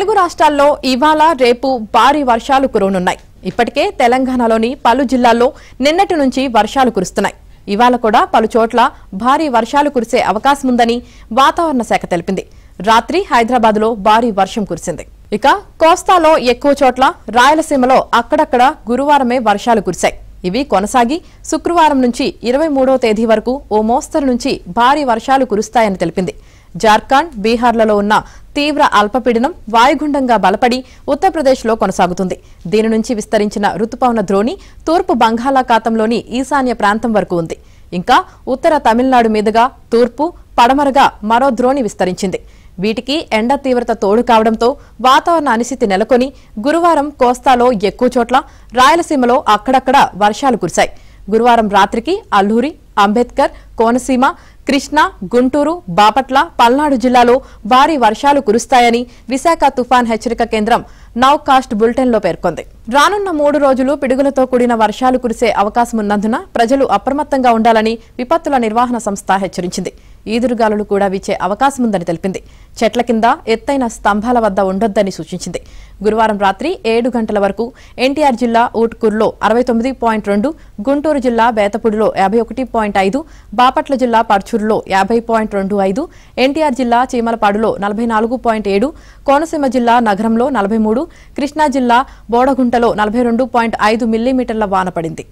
తెలుగు రాష్ట్రాల్లో ఇవాళ రేపు భారీ వర్షాలు కురవనున్నాయి. ఇప్పటికే తెలంగాణలోని పలు జిల్లాల్లో నిన్నటి నుంచి వర్షాలు కురుస్తున్నాయి. ఇవాళ కూడా పలు చోట్ల భారీ వర్షాలు కురిసే అవకాశం ఉందని వాతావరణ శాఖ తెలిపింది. రాత్రి హైదరాబాద్లో భారీ వర్షం కురిసింది. ఇక కోస్తాలో ఎక్కువ చోట్ల, రాయలసీమలో అక్కడక్కడ గురువారమే వర్షాలు కురిశాయి. ఇవి కొనసాగి శుక్రవారం నుంచి 23వ తేదీ వరకు ఓ మోస్తరు నుంచి భారీ వర్షాలు కురుస్తాయని తెలిపింది. జార్ఖండ్, బీహార్లలో ఉన్న తీవ్ర అల్పపీడనం వాయుగుండంగా బలపడి ఉత్తరప్రదేశ్లో కొనసాగుతుంది. దీని నుంచి విస్తరించిన రుతుపవన ద్రోణి తూర్పు బంగాళాఖాతంలోని ఈశాన్య ప్రాంతం వరకు ఉంది. ఇంకా ఉత్తర తమిళనాడు మీదుగా తూర్పు, పడమరగా మరో ద్రోణి విస్తరించింది. వీటికి ఎండ తీవ్రత తోడు కావడంతో వాతావరణ అనిశ్చితి నెలకొని గురువారం కోస్తాలో ఎక్కువ చోట్ల, రాయలసీమలో అక్కడక్కడ వర్షాలు కురిశాయి. గురువారం రాత్రికి అల్లూరి, అంబేద్కర్, కోనసీమ, కృష్ణా, గుంటూరు, బాపట్ల, పల్నాడు జిల్లాలో భారీ వర్షాలు కురుస్తాయని విశాఖ తుఫాన్ హెచ్చరిక కేంద్రం నౌకాస్ట్ బులెటిన్లో పేర్కొంది. రానున్న 3 రోజులు పిడుగులతో కూడిన వర్షాలు కురిసే అవకాశం ఉన్నందున ప్రజలు అప్రమత్తంగా ఉండాలని విపత్తుల నిర్వహణ సంస్థ హెచ్చరించింది. ఈదురుగాలులు కూడా వీచే అవకాశం ఉందని తెలిపింది. చెట్ల కింద, ఎత్తైన స్తంభాల వద్ద ఉండొద్దని సూచించింది. గురువారం రాత్రి 7 గంటల వరకు ఎన్టీఆర్ జిల్లా ఊట్కూరులో 69.2, గుంటూరు జిల్లా బేతపూడిలో 51.5, బాపట్ల జిల్లా పర్చూరులో 50.25, ఎన్టీఆర్ జిల్లా చీమలపాడులో 44.7, కోనసీమ జిల్లా నగరంలో 43, కృష్ణా జిల్లా బోడగుంటలో 42.5 మిల్లీమీటర్ల వాన పడింది.